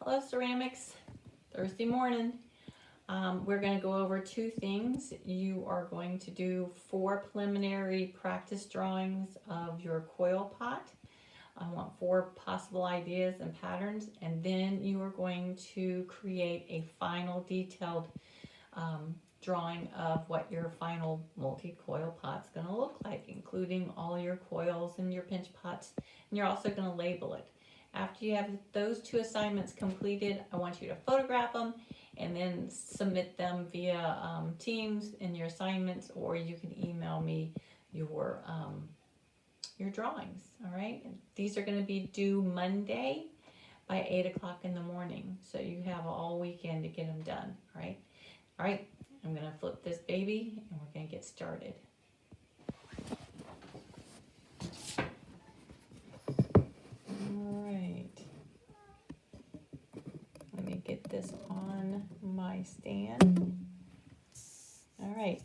Hello ceramics, Thursday morning. We're going to go over two things. You are going to do 4 preliminary practice drawings of your coil pot. I want 4 possible ideas and patterns, and then you are going to create a final detailed drawing of what your final multi-coil pot's going to look like, including all your coils and your pinch pots, and you're also going to label it. After you have those 2 assignments completed, I want you to photograph them and then submit them via Teams in your assignments, or you can email me your drawings. All right, these are going to be due Monday by 8 o'clock in the morning, so you have all weekend to get them done. All right, I'm going to flip this baby and we're going to get started. Get this on my stand. All right.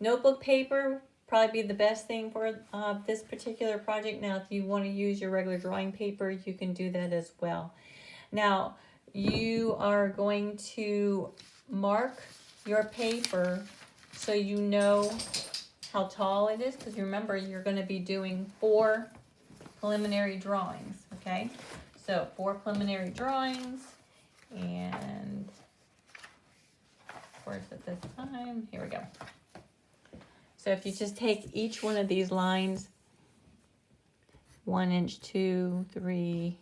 Notebook paper probably be the best thing for this particular project. Now, if you want to use your regular drawing paper, you can do that as well. Now, you are going to mark your paper so you know how tall it is, because remember, you're going to be doing 4 preliminary drawings, okay? So 4 preliminary drawings. And of course at this time, here we go. So if you just take each one of these lines, 1 inch, 2, 3,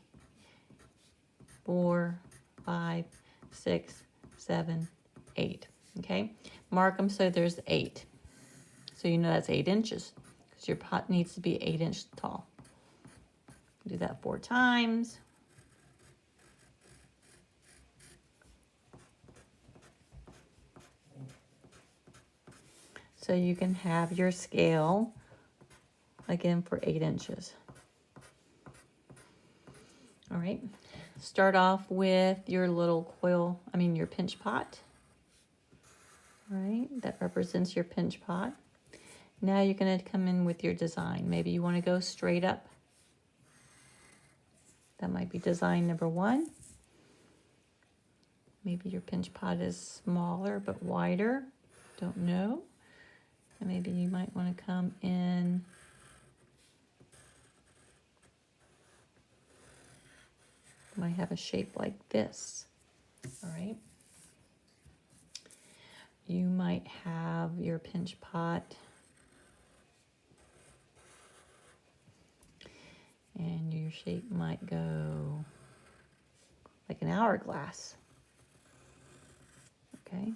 4, 5, 6, 7, 8. Okay, mark them so there's 8. So you know that's 8 inches because your pot needs to be 8 inches tall. Do that 4 times. So you can have your scale, again, for 8 inches. All right, start off with your little coil, your pinch pot. All right, that represents your pinch pot. Now you're gonna come in with your design. Maybe you wanna go straight up. That might be design number 1. Maybe your pinch pot is smaller but wider, don't know. And maybe you might want to come in might have a shape like this. All right. You might have your pinch pot and your shape might go like an hourglass. Okay.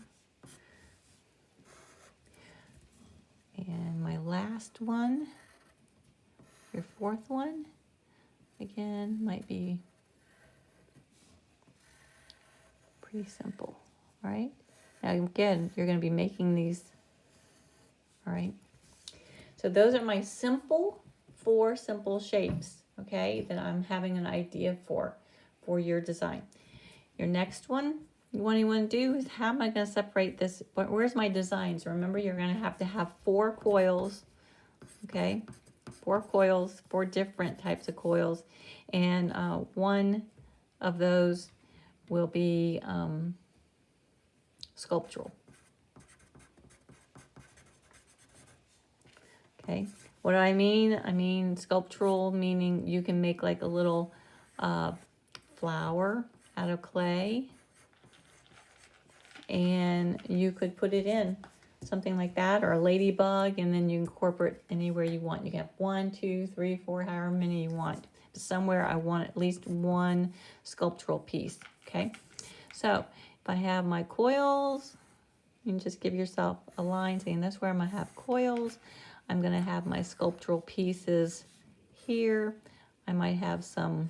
And my last one, your 4th one, again, might be pretty simple, right? Now, again, you're going to be making these, all right? So those are my 4 simple shapes, okay, that I'm having an idea for your design. Your next one, what you want to do is, how am I going to separate this? Where's my designs? Remember, you're going to have 4 coils, okay? 4 coils, 4 different types of coils, and one of those will be sculptural. Okay, what do I mean? I mean sculptural, meaning you can make like a little flower out of clay, and you could put it in something like that, or a ladybug, and then you incorporate anywhere you want. You can have 1, 2, 3, 4, however many you want. But somewhere I want at least 1 sculptural piece. Okay, so if I have my coils, you can just give yourself a line saying that's where I'm gonna have coils. I'm gonna have my sculptural pieces here. I might have some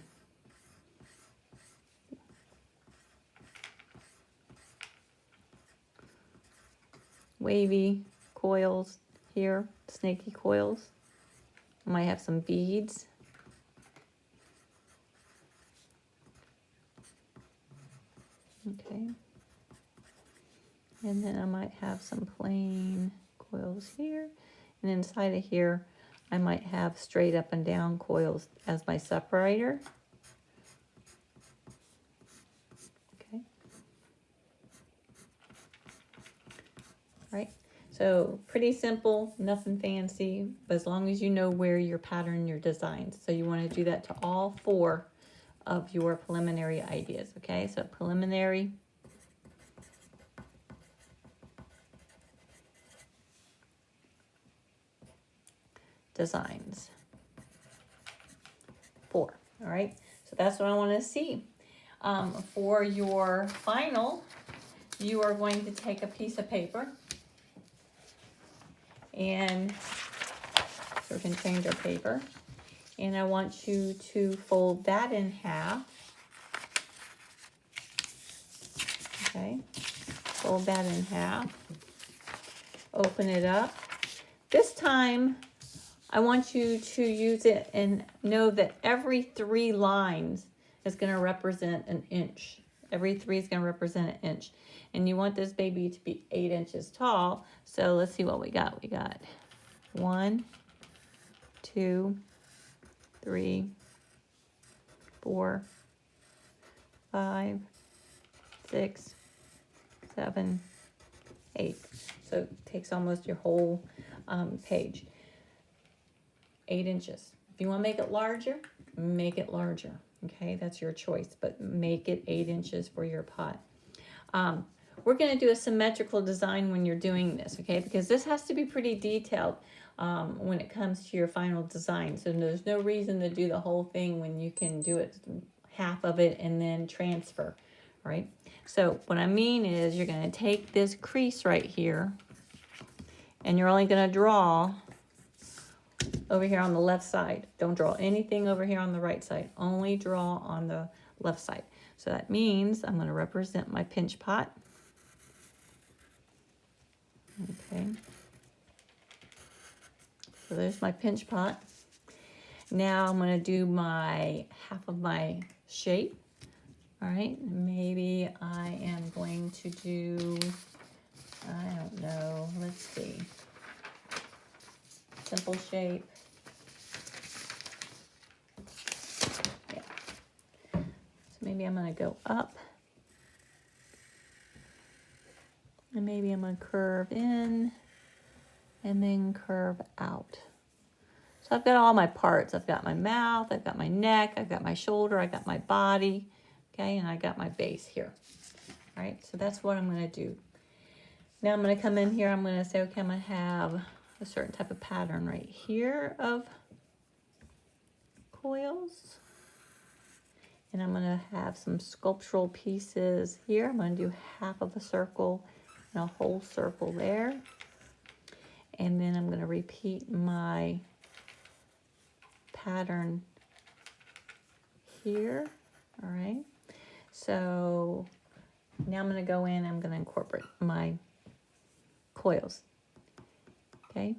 wavy coils here, snaky coils. I might have some beads. Okay. And then I might have some plain coils here. And inside of here, I might have straight up and down coils as my separator. right? So pretty simple, nothing fancy, but as long as you know where your pattern, your designs. So you want to do that to all 4 of your preliminary ideas, okay? So preliminary, designs, 4, all right? So that's what I want to see. For your final, you are going to take a piece of paper, and so we can change our paper, and I want you to fold that in half, okay? Fold that in half, open it up. This time, I want you to use it and know that every 3 lines is going to represent an inch. Every 3 is going to represent an inch. And you want this baby to be 8 inches tall. So let's see what we got. We got 1, 2, 3, 4, 5, 6, 7, 8. So it takes almost your whole page. 8 inches. If you want to make it larger, make it larger. Okay, that's your choice, but make it 8 inches for your pot. We're going to do a symmetrical design when you're doing this, okay, because this has to be pretty detailed when it comes to your final design. So there's no reason to do the whole thing when you can do it half of it and then transfer, right? So what I mean is you're going to take this crease right here, and you're only going to draw over here on the left side. Don't draw anything over here on the right side. Only draw on the left side. So that means I'm going to represent my pinch pot. Okay. So there's my pinch pot. Now I'm going to do my half of my shape. All right. Maybe I am going to do, I don't know. Let's see. Simple shape. Yeah. So maybe I'm going to go up. And maybe I'm going to curve in and then curve out. So I've got all my parts. I've got my mouth, I've got my neck, I've got my shoulder, I've got my body, okay, and I got my base here. All right, so that's what I'm going to do. Now I'm going to come in here, I'm going to say, okay, I'm going to have a certain type of pattern right here of coils. And I'm going to have some sculptural pieces here. I'm going to do half of a circle and a whole circle there. And then I'm going to repeat my pattern here. All right. So now I'm going to go in, I'm going to incorporate my coils. Okay.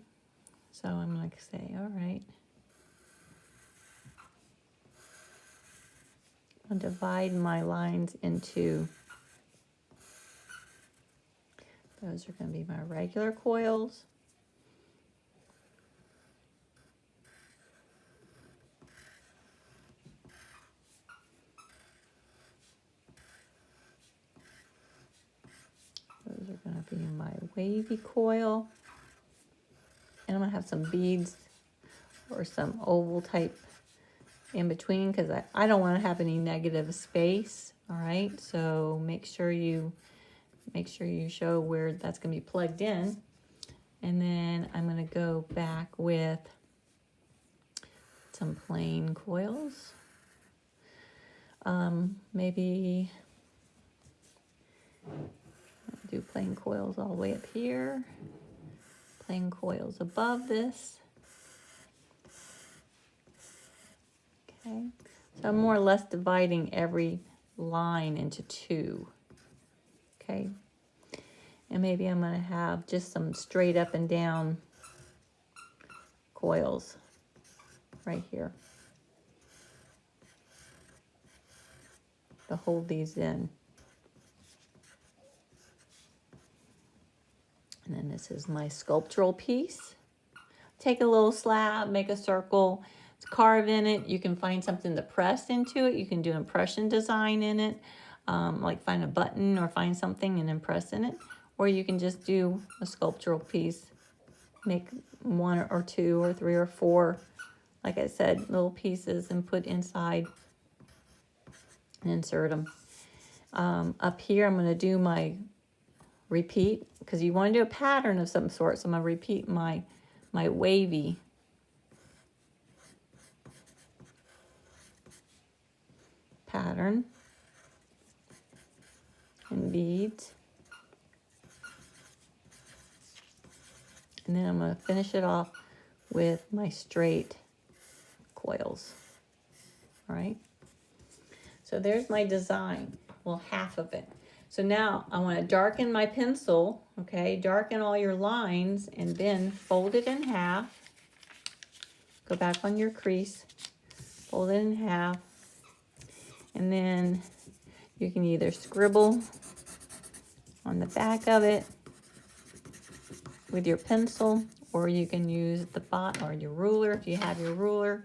So I'm going to say, all right. I'll divide my lines into, those are going to be my regular coils. Those are going to be my wavy coil. And I'm going to have some beads or some oval type in between because I don't want to have any negative space. All right, so make sure you show where that's going to be plugged in. And then I'm going to go back with some plain coils. Maybe do plain coils all the way up here. Plain coils above this. Okay, so I'm more or less dividing every line into 2. Okay, and maybe I'm going to have just some straight up and down coils right here to hold these in. And then this is my sculptural piece. Take a little slab, make a circle, carve in it. You can find something to press into it. You can do impression design in it, like find a button or find something and impress in it. or you can just do a sculptural piece. Make 1 or 2 or 3 or 4, like I said, little pieces and put inside and insert them. Up here, I'm going to do my repeat, because you want to do a pattern of some sort. So I'm going to repeat my wavy pattern and beads. And then I'm going to finish it off with my straight coils. All right. So there's my design. Well, half of it. So now I want to darken my pencil. Okay. Darken all your lines and then fold it in half. Go back on your crease. Fold it in half. And then you can either scribble on the back of it with your pencil, or you can use the bot or your ruler. If you have your ruler,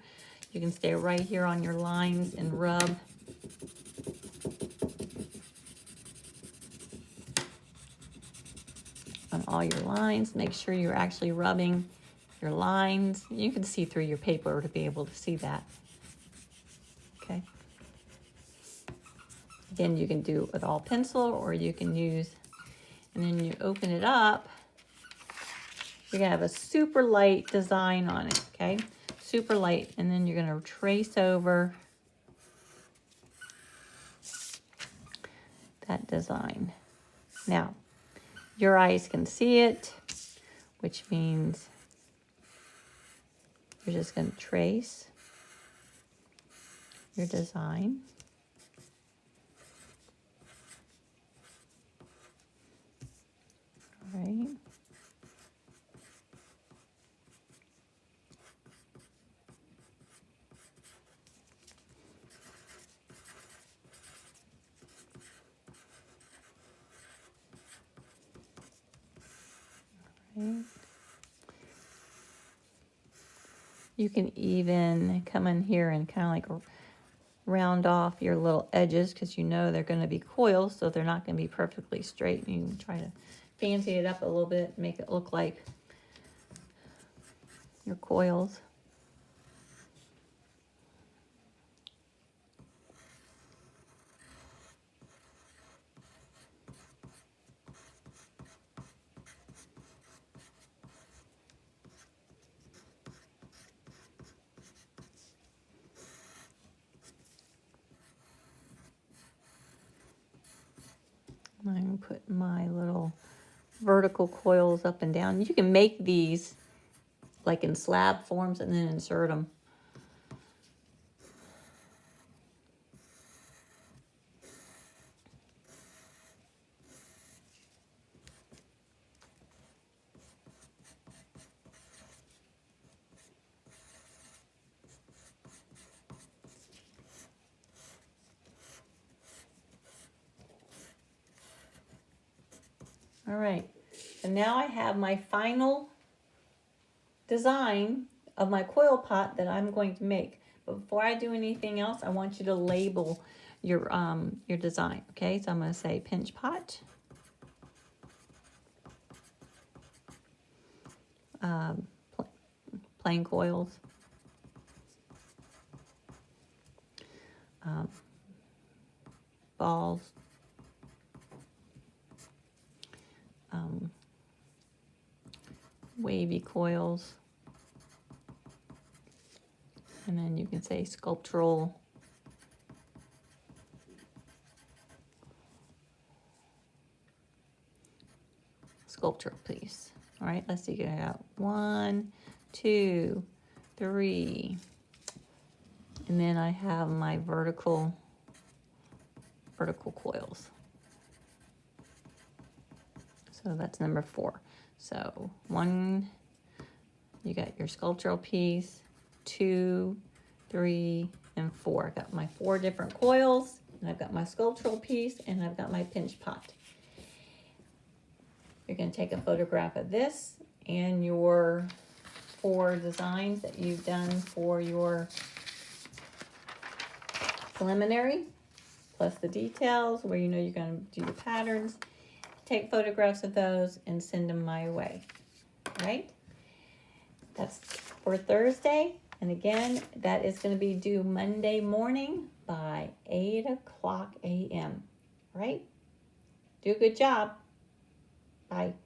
you can stay right here on your lines and rub. On all your lines. Make sure you're actually rubbing your lines. You can see through your paper to be able to see that. Okay. Again, you can do it with all pencil, or you can use, and then you open it up. You're gonna have a super light design on it, okay? Super light, and then you're gonna trace over that design. Now, your eyes can see it, which means you're just gonna trace your design. All right. Right. You can even come in here and kind of like round off your little edges, because you know they're going to be coils, so they're not going to be perfectly straight. You can try to fancy it up a little bit, make it look like your coils. I'm going to put my little vertical coils up and down. You can make these like in slab forms and then insert them. All right, and now I have my final design of my coil pot that I'm going to make. But before I do anything else, I want you to label your design. Okay, so I'm going to say pinch pot, plain coils, balls, wavy coils, and then you can say sculptural piece. All right, let's see. I got 1, 2, 3, and then I have my vertical coils. So that's number 4. So 1, you got your sculptural piece, 2, 3, and 4. I've got my 4 different coils, and I've got my sculptural piece, and I've got my pinch pot. You're going to take a photograph of this and your 4 designs that you've done for your preliminary, plus the details where you know you're going to do your patterns. take photographs of those and send them my way. All right? That's for Thursday. And again, that is going to be due Monday morning by 8 o'clock a.m. All right? Do a good job. Bye.